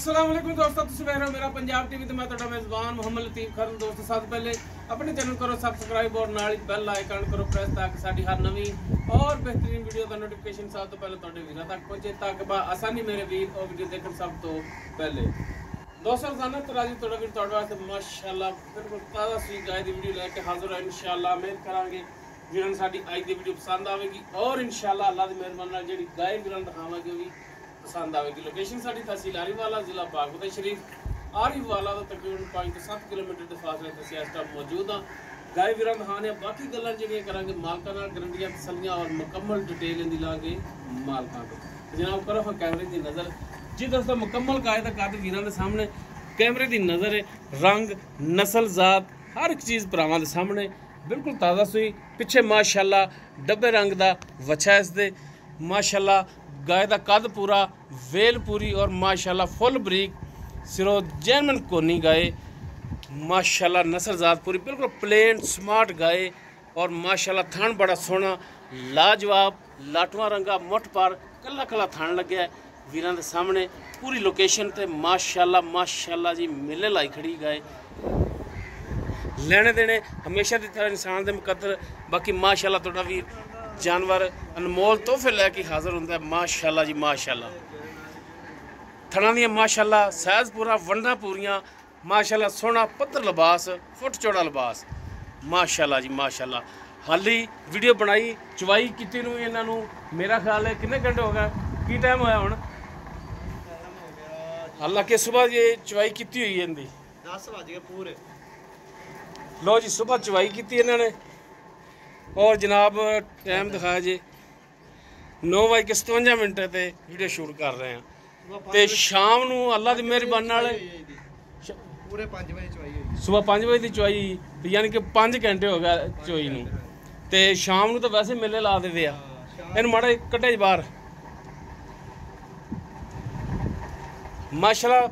अस्सलाम वालेकुम दोस्तों, तुम देख रहे हो मेरा पंजाब टीवी तो मैं ਤੁਹਾਡਾ मेजबान मोहम्मद लतीफ खान। दोस्तों सब पहले अपने चैनल करो सब्सक्राइब और नाल बेल आइकन करो प्रेस ताकि साडी हर नवी और बेहतरीन वीडियो का नोटिफिकेशन सब तो पहले ਤੁਹਾਡੇ ਵੀਰਾਂ तक पहुंचे ताकि आसानी मेरे वीर और वीडियो देखने सब तो पहले। दोस्तों रोजाना तराजी ਤੁਹਾਡਾ ਵੀਰ ਤੁਹਾਡੇ ਵਾਸਤੇ माशाअल्लाह बिल्कुल ताज़ा सी गाय ਦੀ ਵੀਡੀਓ ਲੈ ਕੇ ਹਾਜ਼ਰ ਹਾਂ। इंशाअल्लाह उम्मीद करांगे ਵੀਰਾਂ ਸਾਡੀ ਅੱਜ ਦੀ ਵੀਡੀਓ ਪਸੰਦ ਆਵੇਗੀ और इंशाअल्लाह अल्लाह ਦੀ ਮਿਹਰਬਾਨੀ ਨਾਲ ਜਿਹੜੀ गाय ਵੀਰਾਂ ਦਿਖਾਵਾਂਗੇ ਉਹ ਵੀ पसंद आएगी। लोकेशन साड़ी तहसील आरीवाला जिला बागवता शरीफ आरीवाला तो तकरीबन 5 ਤੋਂ 7 किलोमीटर के फासले ते इस टाइम मौजूद हाँ। गाय वीरां दिखाने बाकी गल्लां जिहड़ियां करांगे मालकां नाल गारंटियां तसल्लियां और मुकम्मल डिटेल इहदी लांगे मालकां तो जनाब करो हाँ कैमरे की नज़र जी। दोस्तों मुकम्मल गाय का कद वीरां दे सामने कैमरे की नज़र है, रंग नस्ल जात हर एक चीज़ भरावां दे सामने बिल्कुल ताज़ा सुई पिछे माशाअल्लाह डब्बे रंग का वछा इस दे माशाअल्लाह गाय का कद पूरा वेल पूरी और माशाल्लाह फुल बरीक सिरो जैनमन कोनी गाय माशाल्लाह नस्ल जात पूरी बिल्कुल प्लेन स्मार्ट गाय और माशाल्लाह थान बड़ा सोहना लाजवाब लाटवा रंगा मुठ पर कला कला थान लग्या वीरां दे सामने पूरी लोकेशन ते माशाल्लाह जी मेले लाई खड़ी गाय। लेने देने हमेशा की तरह इंसान के मुकद्दर बाकी माशाल्लाह तुहाडा वीर जानवर अनमोल तोहफे लैके हाजिर होंदा है माशाल्लाह जी माशाल्लाह। थणा दियां माशाल्लाह साइज पूरा वंडा पूरियां माशाल्लाह सोहना पत्थर लिबास फुट चौड़ा लिबास माशाल्लाह जी माशाल्लाह। हाली वीडियो बनाई चवाई कीती नूं इन्हां नूं मेरा ख्याल है कितने घंटे हो गए की टाइम होया हुण हालांकि सुबह ये चवाई कीती हुई है इनकी 10 बज गए पूरे। लो जी सुबह चवाई कीती इन्हां ने और जनाब टाइम दिखाया जी 9:57 ते वीडियो शूट कर रहे हैं ते शाम नूं अल्लाह दी मेहरबानी नाल पूरे 5 बजे चवाई हुई सुबह 5 बजे की चवाई यानी कि 5 घंटे हो गए चवाई नूं ते शाम नूं तो वैसे मेले ला देते आ इन्हूं माड़ा कट्टे बाहर माशाल्लाह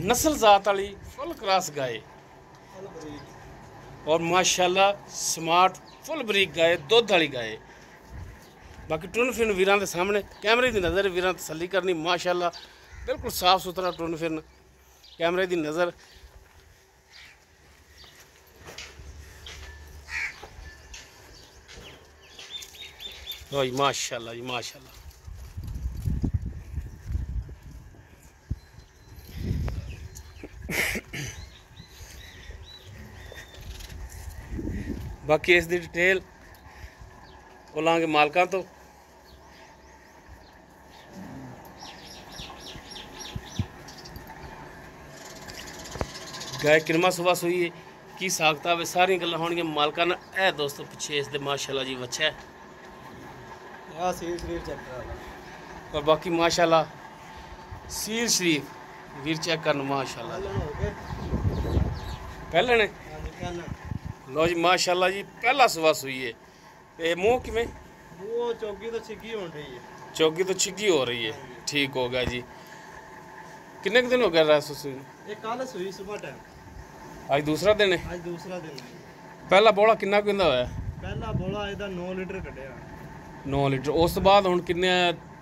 नस्ल जात वाली फुल क्रॉस गाय और माशाल्लाह स्मार्ट फुल बरीक गाय दुध वाली गाय। बाकी टुन फिन वीरां दे सामने कैमरे की नज़र वीरां तसल्ली करनी माशाल्लाह बिल्कुल साफ सुथरा टुन फिन कैमरे की नज़र। जी माशाल्लाह जी माशाल्लाह। बाकी इस दी डिटेल वो लांगे मालकां तो गाय किरमा सुबह सुई है की साखता वे सारी गल्लां होणगियां मालकां नाल। ए दोस्तों पिछे इस दे माशाल्लाह जी वच्छा है सील शरीफ चेक कर और बाकी माशाल्लाह सील शरीफ वीर चेक करन माशाल्लाह पहले ने लो जी माशाल्लाह जी पहला सुबह सुई है ते मुँह किवें वो चौकी तो छिगी हो रही है चौकी तो छिगी हो रही है ठीक हो गया जी। कितने दिन हो गया रहा सुई ये कल सुई सुबह टाइम आज दूसरा दिन है आज दूसरा दिन पहला बोला कितना किंदा होया पहला बोला ਇਹਦਾ 9 ਲੀਟਰ ਕੱਢਿਆ 9 ਲੀਟਰ ਉਸ ਤੋਂ ਬਾਅਦ ਹੁਣ ਕਿੰਨੇ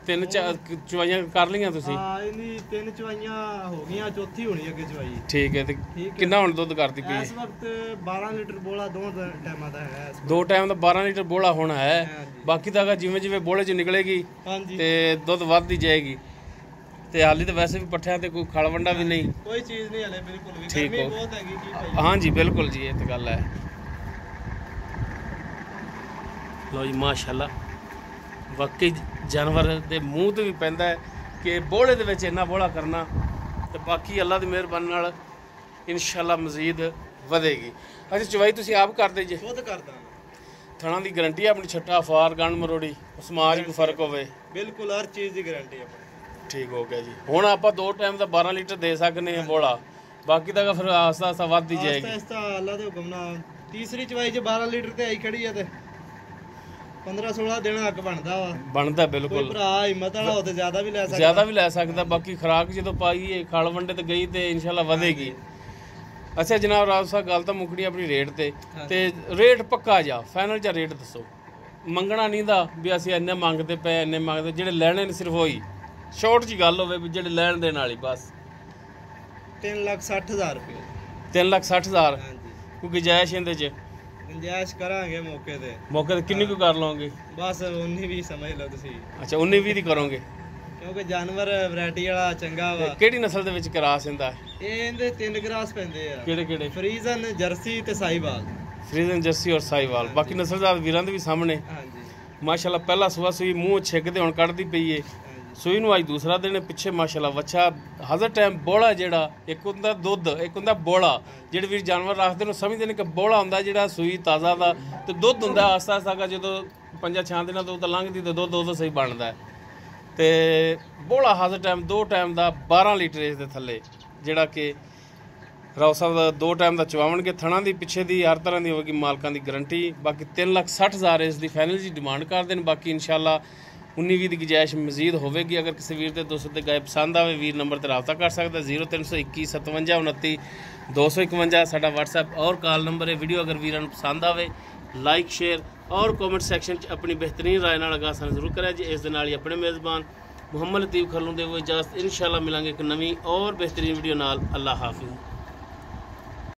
ਤਿੰਨ ਚਵਾਈਆਂ ਕਰ ਲਈਆਂ ਤੁਸੀਂ ਹਾਂ ਇਹਦੀ 3 ਚਵਾਈਆਂ ਹੋ ਗਈਆਂ ਚੌਥੀ ਹੋਣੀ ਅੱਗੇ ਚਵਾਈ ਠੀਕ ਹੈ ਤੇ ਕਿੰਨਾ ਹੁਣ ਦੁੱਧ ਕਰਦੀ ਪਈ ਇਸ ਵਕਤ 12 ਲੀਟਰ ਬੋਲਾ ਦੋ ਟਾਈਮਾਂ ਦਾ ਹੈ ਦੋ ਟਾਈਮ ਦਾ 12 ਲੀਟਰ ਬੋਲਾ ਹੋਣਾ ਹੈ ਬਾਕੀ ਤਾਂ ਅਗਰ ਜਿਵੇਂ ਜਿਵੇਂ ਬੋਲੇ 'ਚ ਨਿਕਲੇਗੀ ਤੇ ਦੁੱਧ ਵੱਧਦੀ ਜਾਏਗੀ ਤੇ ਹਾਲੀ ਤਾਂ ਵੈਸੇ ਵੀ ਪੱਠਿਆਂ ਤੇ ਕੋਈ ਖਲ ਵੰਡਾ ਵੀ ਨਹੀਂ ਕੋਈ ਚੀਜ਼ ਨਹੀਂ ਹਲੇ ਬਿਲਕੁਲ ਵੀ ਠੀਕ ਗਰਮੀ ਬਹੁਤ ਹੈਗੀ ਕੀ ਭਾਈ ਹਾਂ ਜੀ ਬਿਲकुल ਜੀ ਇਹ ਤਾਂ ਗੱਲ ਹੈ। ਲਓ ਜੀ ਮਾਸ਼ਾਅੱਲਾ वाकई जानवर के मूँह तो भी पैंदा है कि बोले दे विच इन्ना बोला करना तो बाकी अल्लाह की मेहरबानी नाल इंशाअल्लाह मजीद वधेगी। अच्छा चवाई तुसीं आप करदे जे खुद करदा थणा की गारंटी अपनी छट्टा फार गंढ मरोड़ी समाज कोई फर्क होवे बिल्कुल हर चीज़ की गारंटी अपनी ठीक हो गया जी। हुण आपां 2 टाइम का 12 लीटर दे सकने हैं बोला बाकी तो फिर आस्ता आस्ता वधदी जाएगी आस्ता अल्लाह दे हुक्म नाल। तीसरी चवाई 'च 12 लीटर ते आई खड़ी है ते 15-16 दिन हक बनता बिल्कुल भरा हिम्मत वाला हो ज्यादा भी लै सकता बाकी खुराक जो पाई है खल वंडे तो गई तो इंशाल्लाह वधेगी। अच्छा जनाब राज साहब गल तो मुकड़ी अपनी रेट ते रेट पक्का जा फाइनल जा रेट दसो मंगना नहीं दा भी असीं इन्ने मंगते पे इन्ने मंगते जेडे लैने ने सिर्फ होई शॉर्ट जी गल होवे भी जेडे लैण देण वाली बस 3,60,000 रुपये 3,60,000 हाँ जी ਕੋਈ ਗੁੰਜਾਇਸ਼ ਇਹਦੇ ਚ गुंजाइश करांगे मौके ते ਮੌਕੇ ਤੇ ਕਿੰਨੀ ਕੁ ਕਰ ਲਓਗੇ बस 19-20 समझ लो तुसी ਅੱਛਾ 19-20 ਦੀ ਕਰੋਗੇ क्योंकि जानवर वैरायटी वाला चंगा वा ਕਿਹੜੀ ਨਸਲ ਦੇ ਵਿੱਚ ਕਰਾਸ ਇਹਦਾ ਇਹ ਇਹਦੇ 3 ਗਰਾਸ ਪੈਂਦੇ ਆ ਕਿਹੜੇ ਕਿਹੜੇ ਫਰੀਜ਼ਨ ਜਰਸੀ ਤੇ ਸਾਈਵਾਲ ਫਰੀਜ਼ਨ ਜਰਸੀ ਔਰ ਸਾਈਵਾਲ ਬਾਕੀ ਨਸਲਦਾਰ ਵੀਰਾਂ ਦੇ ਵੀ ਸਾਹਮਣੇ ਹਾਂਜੀ ਮਾਸ਼ਾਅੱਲਾ ਪਹਿਲਾ ਸੂਆ ਸੂਈ ਮੂੰਹ ਛਿੱਕਦੇ ਹੁਣ ਕੱਢਦੀ ਪਈ ਏ ਸੂਈ ਨੂੰ ਅੱਜ ਦੂਸਰਾ ਦਿਨ ਪਿੱਛੇ ਮਾਸ਼ਾਅੱਲਾ ਵੱਛਾ ਹਜ਼ਰ ਟਾਈਮ ਬੋਲਾ ਜਿਹੜਾ ਇੱਕ ਹੁੰਦਾ ਦੁੱਧ ਇੱਕ ਹੁੰਦਾ ਬੋਲਾ ਜਿਹੜੇ ਵੀਰ ਜਾਨਵਰ ਰੱਖਦੇ ਨੂੰ ਸਮਝਦੇ ਨੇ ਕਿ ਬੋਲਾ ਹੁੰਦਾ ਜਿਹੜਾ ਸੂਈ ਤਾਜ਼ਾ ਦਾ ਤੇ ਦੁੱਧ ਹੁੰਦਾ ਆਸਤਾ ਆਸਤਾ ਜਦੋਂ 5-6 ਦਿਨਾਂ ਤੋਂ ਲੰਘਦੀ ਤੇ ਦੁੱਧ ਸਹੀ ਬਣਦਾ ਹੈ ਤੇ ਬੋਲਾ ਹਜ਼ਰ ਟਾਈਮ 2 ਟਾਈਮ ਦਾ 12 ਲੀਟਰ ਇਸ ਦੇ ਥੱਲੇ ਜਿਹੜਾ ਕਿ ਰਾਓ ਸਾਹਿਬ ਦਾ 2 ਟਾਈਮ ਦਾ ਚਵਾਉਣਗੇ ਥਣਾ ਦੀ ਪਿੱਛੇ ਦੀ ਹਰ ਤਰ੍ਹਾਂ ਦੀ ਹੋਵੇਗੀ ਮਾਲਕਾਂ ਦੀ ਗਰੰਟੀ ਬਾਕੀ 3,60,000 ਇਸ ਦੀ ਫਾਈਨਲ ਜੀ ਡਿਮਾਂਡ ਕਰਦੇ ਨੇ ਬਾਕੀ ਇਨਸ਼ਾਅੱਲਾ 19-20 ਦੀ ਗੁੰਜਾਇਸ਼ ਮਜ਼ੀਦ ਹੋਵੇਗੀ ਅਗਰ ਕਿਸੇ ਵੀਰ ਦੇ ਦੋਸਤ ਦੇ ਗਾਇ ਪਸੰਦ ਆਵੇ ਵੀਰ ਨੰਬਰ ਤੇ ਰਾਬਤਾ ਕਰ ਸਕਦਾ 0321 57 29 251 ਸਾਡਾ WhatsApp ਔਰ ਕਾਲ ਨੰਬਰ ਹੈ ਵੀਡੀਓ ਅਗਰ ਵੀਰਾਂ ਨੂੰ ਪਸੰਦ ਆਵੇ ਲਾਈਕ ਸ਼ੇਅਰ ਔਰ ਕਮੈਂਟ ਸੈਕਸ਼ਨ 'ਚ ਆਪਣੀ ਬਿਹਤਰੀਨ ਰਾਏ ਨਾਲ ਅਗਾਹ ਸਾਨੂੰ ਜ਼ਰੂਰ ਕਰਿਆ ਜੀ ਇਸ ਦੇ ਨਾਲ ਹੀ ਆਪਣੇ ਮੇਜ਼ਬਾਨ ਮੁਹੰਮਦ ਲਤੀਫ ਖਰਲੂ ਦੇ ਇਜਾਜ਼ਤ ਇਨਸ਼ਾਅੱਲਾ ਮਿਲਾਂਗੇ ਇੱਕ ਨਵੀਂ ਔਰ ਬਿਹਤਰੀਨ ਵੀਡੀਓ ਨਾਲ ਅੱਲਾ ਹਾਫਿਜ਼